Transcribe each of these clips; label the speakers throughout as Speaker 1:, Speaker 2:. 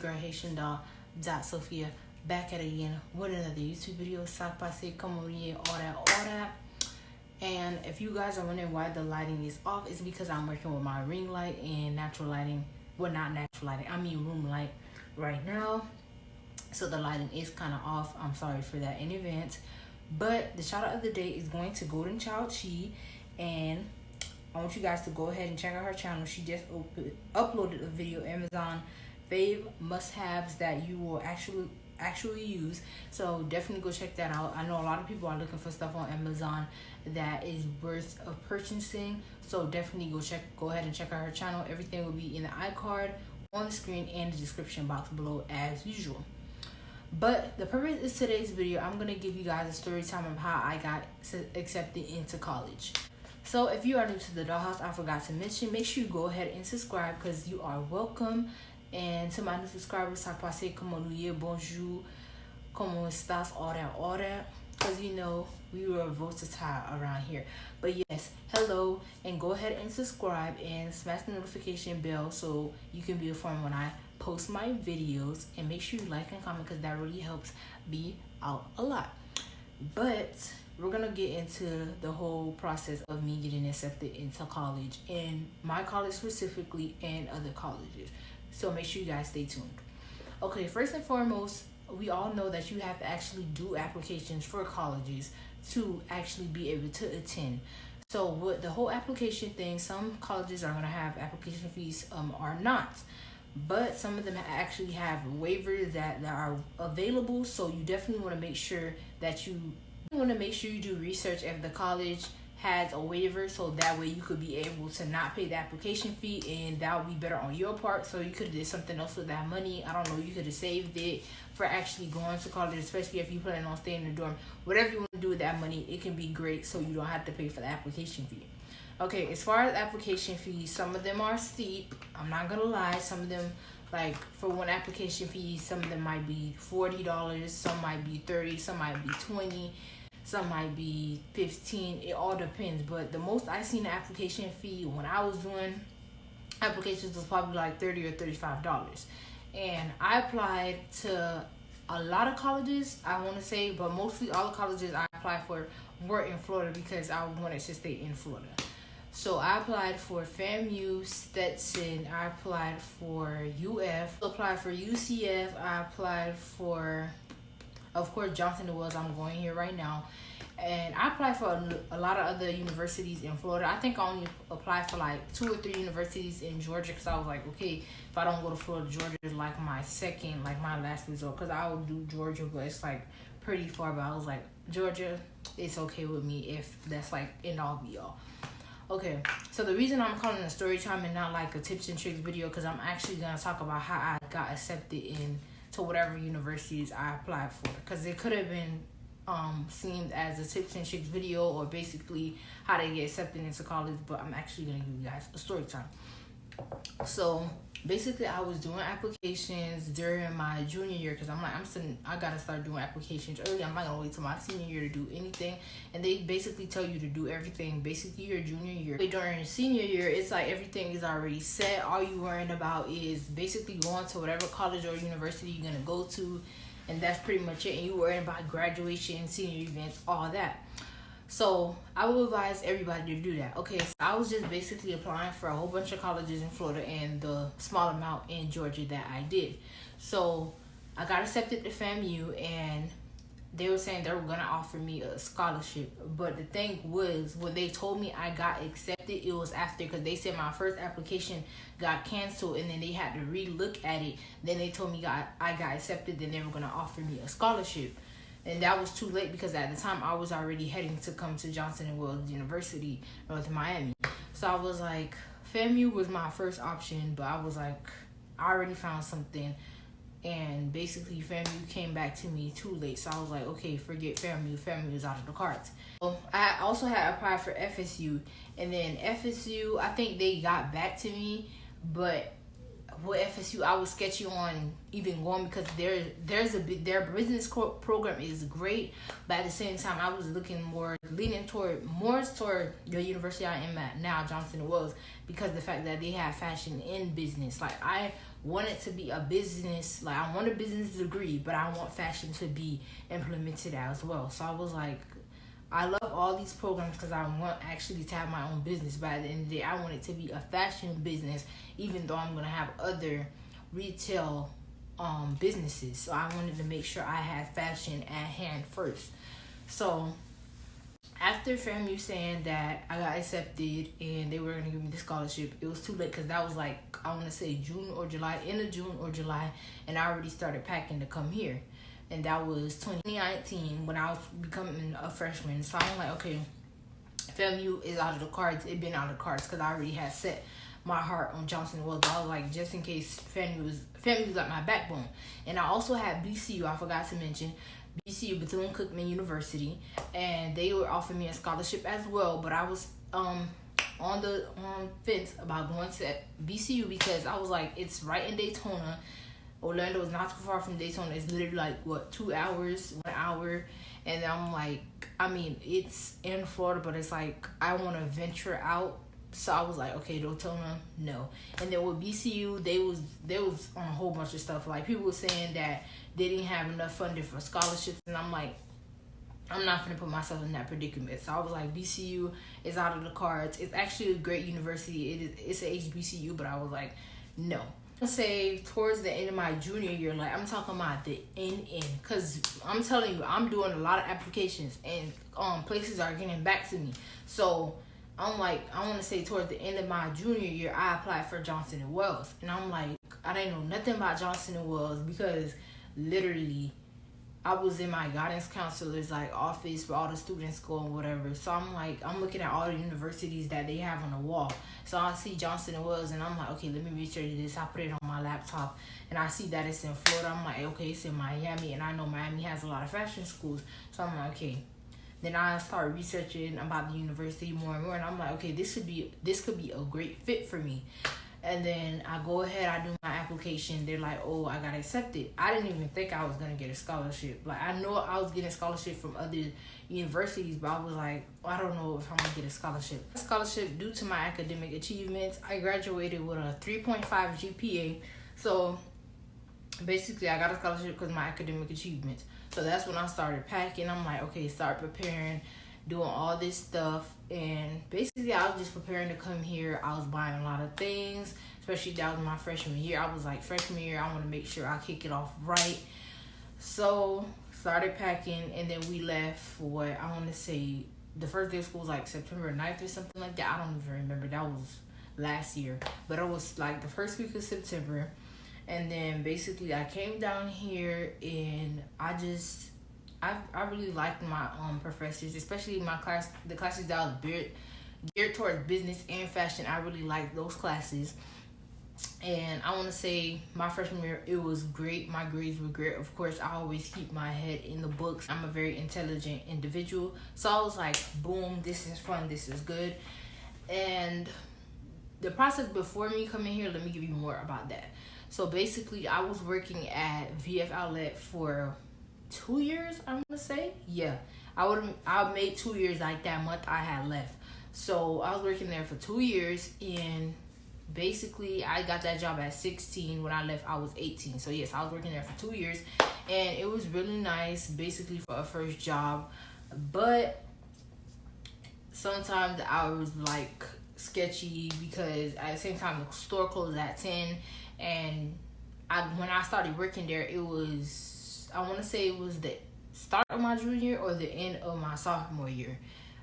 Speaker 1: girl Haitian doll 𝕬𝕚𝕚 back at it again with another YouTube video. 𝕬𝕚𝕚 𝕬𝕚𝕚 all that. And if you guys are wondering why the lighting is off, it's because I'm working with my ring light and natural lighting. Well, not natural lighting, I mean room light right now. So the lighting is kind of off. I'm sorry for that in advance. But the shout out of the day is going to 𝕇𝕬𝕠𝕡𝕙, and I want you guys to go ahead and check out her channel. She just uploaded a video, Amazon fave must-haves that you will actually use. So definitely go check that out. I know a lot of people are looking for stuff on Amazon that is worth of purchasing. So definitely go ahead and check out her channel. Everything will be in the iCard, on the screen, and the description box below as usual. But the purpose of today's video, I'm going to give you guys a story time of how I got accepted into college. So if you are new to the dollhouse, I forgot to mention, make sure you go ahead and subscribe because you are welcome. And to my new subscribers, 𝕬𝕚𝕚 𝕊𝕚𝕚𝕪 𝕊𝕚𝕚 all that. Because you know, we were versatile around here. But yes, hello, and go ahead and subscribe and smash the notification bell so you can be informed when I post my videos, and make sure you like and comment because that really helps me out a lot. But we're gonna get into the whole process of me getting accepted into college, and my college specifically and other colleges. So make sure you guys stay tuned. Okay, first and foremost, we all know that you have to actually do applications for colleges to actually be able to attend. So with the whole application thing, some colleges are going to have application fees or not, but some of them actually have waivers that are available. So you definitely want to make sure that you do research if the college has a waiver, so that way you could be able to not pay the application fee, and that would be better on your part. So you could have did something else with that money. I don't know, you could have saved it for actually going to college, especially if you plan on staying in the dorm. Whatever you want to do with that money, it can be great, so you don't have to pay for the application fee. Okay, as far as application fees, some of them are steep. I'm not gonna lie. Some of them, like for one application fee, some of them might be $40, some might be $30, some might be $20. Some might be $15. It all depends. But the most I seen the application fee when I was doing applications was probably like $30 or $35. And I applied to a lot of colleges, I want to say, but mostly all the colleges I applied for were in Florida because I wanted to stay in Florida. So I applied for FAMU, Stetson, I applied for UF, applied for UCF, I applied for, of course, Johnson & Wales. I'm going here right now. And I applied for a lot of other universities in Florida. I think I only applied for like 2 or 3 universities in Georgia because I was like, okay, if I don't go to Florida, Georgia is like my second, like my last resort, because I would do Georgia, but it's like pretty far. But I was like, Georgia, it's okay with me if that's like end all be all. Okay, so the reason I'm calling it a story time and not like a tips and tricks video, because I'm actually going to talk about how I got accepted to whatever universities I applied for, because it could have been seen as a tips and tricks video or basically how to get accepted into college, but I'm actually going to give you guys a story time. So basically I was doing applications during my junior year because I'm like, I gotta start doing applications early. I'm not gonna wait till my senior year to do anything. And they basically tell you to do everything basically your junior year. During senior year, it's like everything is already set. All you worrying about is basically going to whatever college or university you're gonna go to, and that's pretty much it. And you worrying about graduation, senior events, all that. So I would advise everybody to do that. Okay, so I was just basically applying for a whole bunch of colleges in Florida and the small amount in Georgia that I did. So I got accepted to FAMU, and they were saying they were going to offer me a scholarship. But the thing was, when they told me I got accepted, it was after, because they said my first application got canceled and then they had to re-look at it. Then they told me I got accepted, then they were going to offer me a scholarship. And that was too late because at the time I was already heading to come to Johnson & Wales University, North Miami. So I was like, FAMU was my first option, but I was like, I already found something. And basically FAMU came back to me too late. So I was like, okay, forget FAMU. FAMU is out of the cards. So I also had applied for FSU. And then FSU, I think they got back to me, but with FSU, I was sketchy on even going because their business program is great, but at the same time, I was leaning toward the university I am at now, Johnson & Wales, because of the fact that they have fashion in business. Like I want it to be a business. Like, I want a business degree, but I want fashion to be implemented as well. So I was like, I love all these programs because I want actually to have my own business. But at the end of the day, I want it to be a fashion business, even though I'm going to have other retail businesses. So I wanted to make sure I had fashion at hand first. So after FAMU saying that I got accepted and they were going to give me the scholarship, it was too late because that was like, I want to say June or July, end of June or July, and I already started packing to come here. And that was 2019 when I was becoming a freshman. So I'm like, okay, FAMU is out of the cards. It been out of the cards because I already had set my heart on Johnson & Wales. I was like, just in case FAMU was like my backbone. And I also had BCU, I forgot to mention, BCU, 𝕊𝕚𝕟𝕒 University, and they were offering me a scholarship as well. But I was on the fence about going to BCU because I was like, it's right in Daytona. Orlando is not too far from Daytona. It's literally like, what, 2 hours, 1 hour. And I'm like, I mean, it's in Florida, but it's like, I want to venture out. So I was like, okay, Daytona, no. And then with BCU, they was on a whole bunch of stuff. Like, people were saying that they didn't have enough funding for scholarships. And I'm like, I'm not going to put myself in that predicament. So I was like, BCU is out of the cards. It's actually a great university. It's an HBCU, but I was like, no. I say towards the end of my junior year, like, I'm talking about the end, because I'm telling you, I'm doing a lot of applications and places are getting back to me. So I'm like, I want to say towards the end of my junior year, I applied for Johnson & Wales. And I'm like, I didn't know nothing about Johnson & Wales because literally I was in my guidance counselor's like office for all the students going whatever. So I'm like, I'm looking at all the universities that they have on the wall. So I see Johnson & Wales and I'm like, okay, let me research this. I put it on my laptop and I see that it's in Florida. I'm like, okay, it's in Miami, and I know Miami has a lot of fashion schools. So I'm like, okay. Then I started researching about the university more and more, and I'm like, okay, this could be a great fit for me. And then I go ahead, I do my application. They're like, oh, I got accepted. I didn't even think I was going to get a scholarship. Like, I know I was getting a scholarship from other universities, but I was like, I don't know if I'm going to get a scholarship. Scholarship due to my academic achievements. I graduated with a 3.5 GPA. So basically, I got a scholarship because of my academic achievements. So that's when I started packing. I'm like, okay, start preparing, doing all this stuff. And basically, I was just preparing to come here. I was buying a lot of things, especially that was my freshman year. I was like, freshman year, I want to make sure I kick it off right. So started packing, and then we left for what I want to say, the first day of school was like September 9th or something like that. I don't even remember. That was last year. But it was like the first week of September. And then basically I came down here and I really liked my professors, especially my class, the classes that I was geared towards business and fashion. I really liked those classes. And I want to say my freshman year, it was great. My grades were great. Of course, I always keep my head in the books. I'm a very intelligent individual. So I was like, boom, this is fun. This is good. And the process before me coming here, let me give you more about that. So basically, I was working at VF Outlet for 2 years, I want to say. Yeah, I made 2 years like that month I had left. So I was working there for 2 years, and basically I got that job at 16. When I left, I was 18. So yes, I was working there for 2 years, and it was really nice, basically for a first job. But sometimes the hours like sketchy because at the same time the store closed at 10. And when I started working there, it was, I want to say it was the start of my junior year or the end of my sophomore year.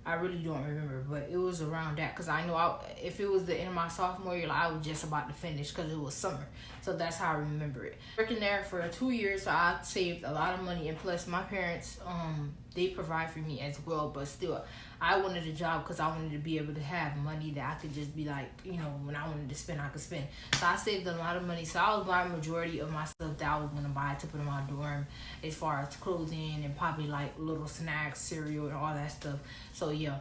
Speaker 1: I really don't remember, but it was around that because I know if it was the end of my sophomore year, like, I was just about to finish because it was summer. So that's how I remember it. Working there for 2 years, so I saved a lot of money, and plus my parents, they provide for me as well, but still, I wanted a job because I wanted to be able to have money that I could just be like, you know, when I wanted to spend, I could spend. So I saved a lot of money. So I was buying majority of my stuff that I was going to buy to put in my dorm, as far as clothing and probably like little snacks, cereal, and all that stuff. So yeah,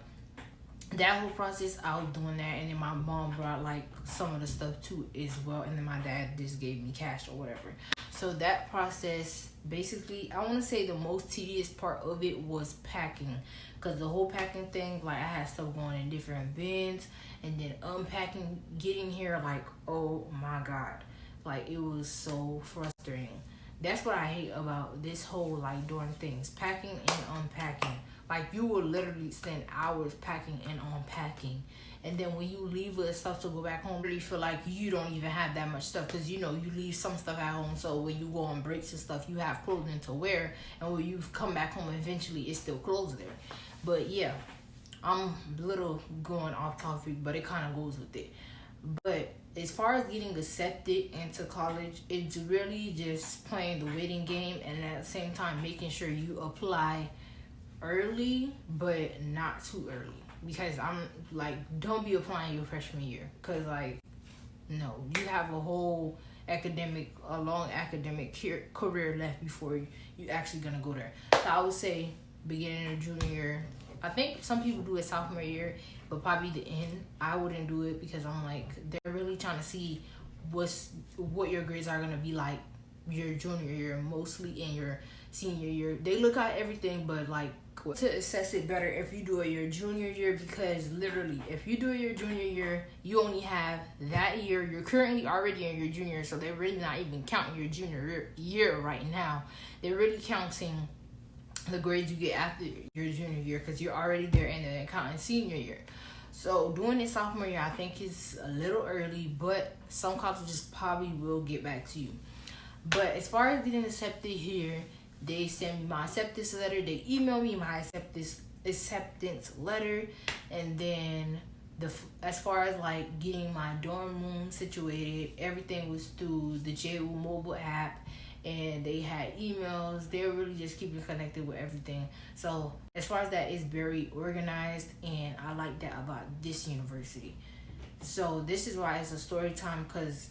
Speaker 1: that whole process, I was doing that. And then my mom brought like some of the stuff too as well. And then my dad just gave me cash or whatever. So that process, basically, I want to say the most tedious part of it was packing. Because the whole packing thing, like, I had stuff going in different bins. And then unpacking, getting here, like, oh my God. Like, it was so frustrating. That's what I hate about this whole, like, doing things. Packing and unpacking. Like, you will literally spend hours packing and unpacking. And then when you leave with stuff to go back home, really feel like you don't even have that much stuff. Because, you know, you leave some stuff at home. So when you go on breaks and stuff, you have clothing to wear. And when you come back home, eventually, it's still clothes there. But, yeah, I'm a little going off topic, but it kind of goes with it. But as far as getting accepted into college, it's really just playing the waiting game. And at the same time, making sure you apply early, but not too early. Because I'm like, don't be applying your freshman year. Because, like, no, you have a whole a long academic career left before you actually going to go there. So I would say beginning of junior year. I think some people do it sophomore year, but probably the end. I wouldn't do it because I'm like, they're really trying to see what your grades are going to be like your junior year, mostly in your senior year. They look at everything, but like, to assess it better if you do it your junior year, because literally if you do it your junior year, you only have that year. You're currently already in your junior, so they're really not even counting your junior year right now. They're really counting the grades you get after your junior year, because you're already there and they're counting senior year. So doing it sophomore year, I think is a little early, but some colleges probably will get back to you. But as far as getting accepted here, they send me my acceptance letter. They email me my acceptance letter. And then as far as like getting my dorm room situated, everything was through the 𝕊𝕬𝕗 mobile app. And they had emails. They were really just keeping connected with everything. So as far as that, it's very organized. And I like that about this university. So this is why it's a story time, because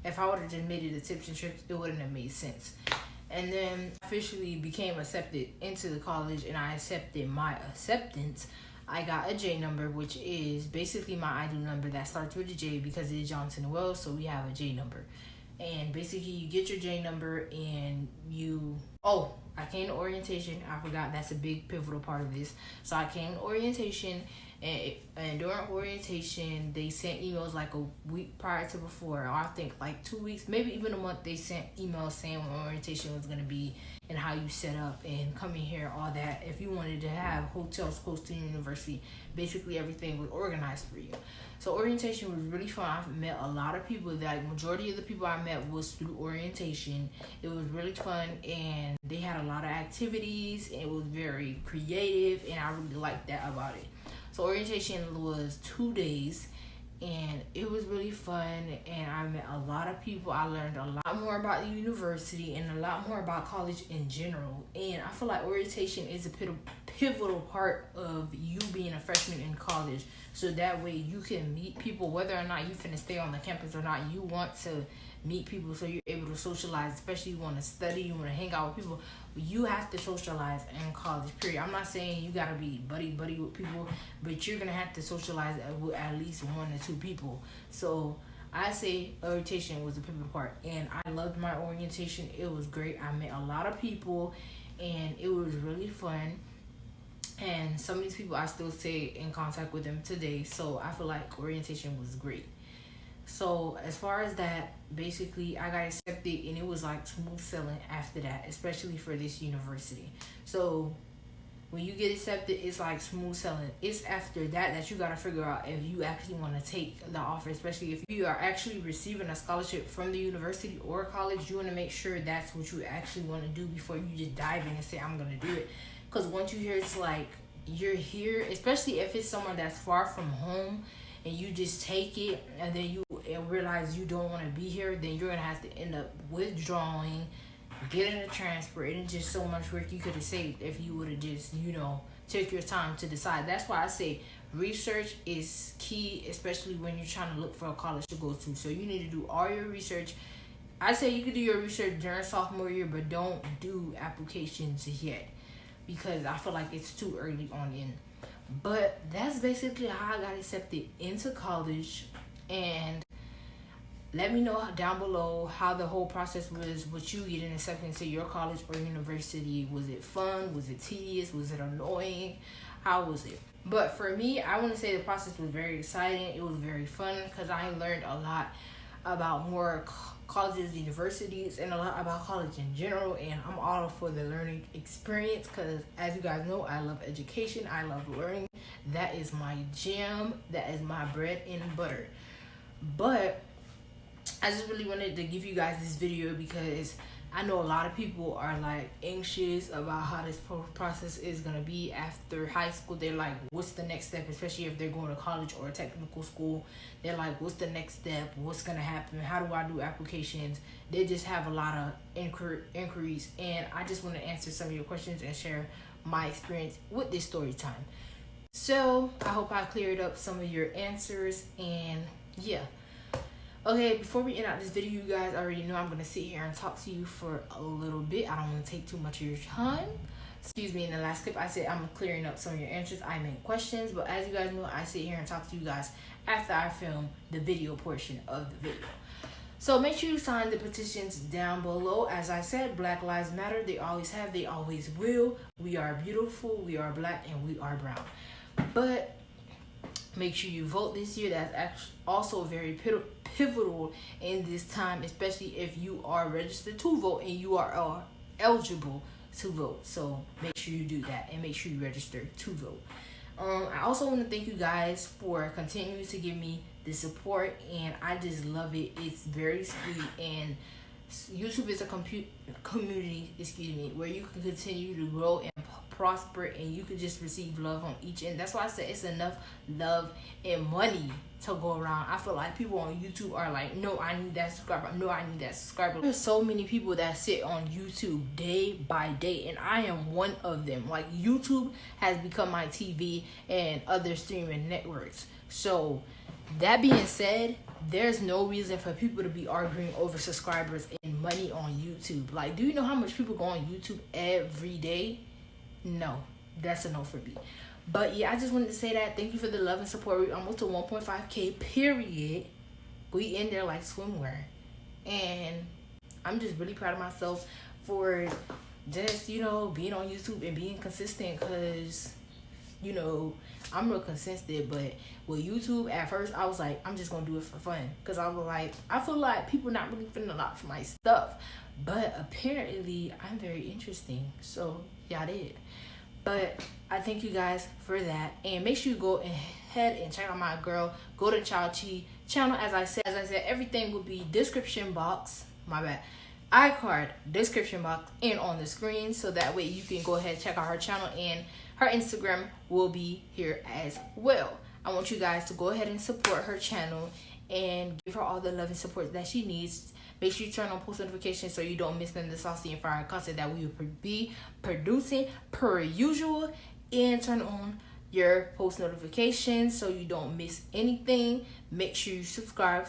Speaker 1: if I would have just made it a tips and tricks, it wouldn't have made sense. And then officially became accepted into the college, and I accepted my acceptance. I got a J number, which is basically my ID number that starts with a J because it's Johnson & Wales, so we have a J number. And basically you get your J number and I came to orientation. I forgot that's a big pivotal part of this. So I came to orientation, and during orientation they sent emails like a week prior to before, or I think like 2 weeks, maybe even a month. They sent emails saying when orientation was going to be and how you set up and coming here, all that. If you wanted to have hotels close to the university, basically everything was organized for you. So orientation was really fun. I met a lot of people. Like, majority of the people I met was through orientation. It was really fun, and they had a lot of activities, and it was very creative, and I really liked that about it. So orientation was 2 days, and it was really fun, and I met a lot of people. I learned a lot more about the university and a lot more about college in general. And I feel like orientation is a pivotal part of you being a freshman in college. So that way you can meet people, whether or not you finna stay on the campus or not. You want to meet people so you're able to socialize, especially you want to study, you want to hang out with people. You have to socialize in college, period. I'm not saying you got to be buddy with people, but you're going to have to socialize with at least 1 or 2 people. So I say orientation was a pivotal part, and I loved my orientation. It was great. I met a lot of people, and it was really fun. And some of these people I still stay in contact with them today. So I feel like orientation was great. So as far as that, basically I got accepted, and it was like smooth sailing after that, especially for this university. So when you get accepted, it's like smooth sailing. It's after that you got to figure out if you actually want to take the offer, especially if you are actually receiving a scholarship from the university or college. You want to make sure that's what you actually want to do before you just dive in and say, I'm going to do it. Because once you hear it's like you're here, especially if it's someone that's far from home, and you just take it and then you realize you don't want to be here, then you're going to have to end up withdrawing, getting a transfer. And it's just so much work you could have saved if you would have just, took your time to decide. That's why I say research is key, especially when you're trying to look for a college to go to. So you need to do all your research. I say you can do your research during sophomore year, but don't do applications yet, because I feel like it's too early on in. But that's basically how I got accepted into college. And let me know down below how the whole process was with you getting accepted into your college or university. Was it fun? Was it tedious? Was it annoying? How was it? But for me, I want to say the process was very exciting. It was very fun because I learned a lot about more colleges, universities, and a lot about college in general. And I'm all for the learning experience because, as you guys know, I love education. I love learning. That is my jam. That is my bread and butter. But I just really wanted to give you guys this video because I know a lot of people are like anxious about how this process is gonna be after high school. They're like, what's the next step, especially if they're going to college or technical school. They're like, what's the next step, what's gonna happen, how do I do applications? They just have a lot of inquiries, and I just want to answer some of your questions and share my experience with this story time. So I hope I cleared up some of your answers, and yeah. Okay, before we end out this video, you guys already know I'm going to sit here and talk to you for a little bit. I don't want to take too much of your time. Excuse me, in the last clip, I said I'm clearing up some of your answers. I meant questions, but as you guys know, I sit here and talk to you guys after I film the video portion of the video. So make sure you sign the petitions down below. As I said, Black Lives Matter. They always have, they always will. We are beautiful, we are black, and we are brown. But make sure you vote this year. That's actually also very pivotal in this time, especially if you are registered to vote and you are eligible to vote. So make sure you do that and make sure you register to vote. I also want to thank you guys for continuing to give me the support, and I just love it. It's very sweet, and YouTube is a community, where you can continue to grow and prosper, and you can just receive love on each end. That's why I said it's enough love and money to go around. I feel like people on YouTube are like, no, I need that subscriber, no, I need that subscriber. There's so many people that sit on YouTube day by day, and I am one of them. Like, YouTube has become my TV and other streaming networks. So that being said, there's no reason for people to be arguing over subscribers and money on YouTube. Like, do you know how much people go on YouTube every day? No, that's a no for me. But yeah, I just wanted to say that. Thank you for the love and support. We're almost to 1.5K, period. We in there like swimwear. And I'm just really proud of myself for just, you know, being on YouTube and being consistent, because, you know, I'm real consistent. But with YouTube, at first, I was like, I'm just going to do it for fun. Because I was like, I feel like people not really feeling a lot for my stuff. But apparently, I'm very interesting. So, yeah, I did. But I thank you guys for that. And make sure you go ahead and check out my girl 𝕇𝕚𝕚 channel. As I said, everything will be description box. My bad. iCard description box and on the screen, so that way you can go ahead and check out her channel, and her Instagram will be here as well. I want you guys to go ahead and support her channel and give her all the love and support that she needs. Make sure you turn on post notifications so you don't miss none of the saucy and fire content that we will be producing per usual. And turn on your post notifications so you don't miss anything. Make sure you subscribe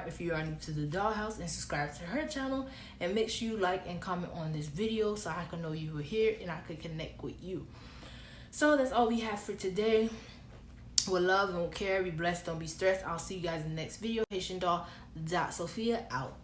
Speaker 1: if you are new to the dollhouse, and subscribe to her channel. And make sure you like and comment on this video so I can know you were here and I could connect with you. So that's all we have for today. With love and with care, be blessed, don't be stressed. I'll see you guys in the next video. Haitian doll 𝕊𝕚𝕚 out.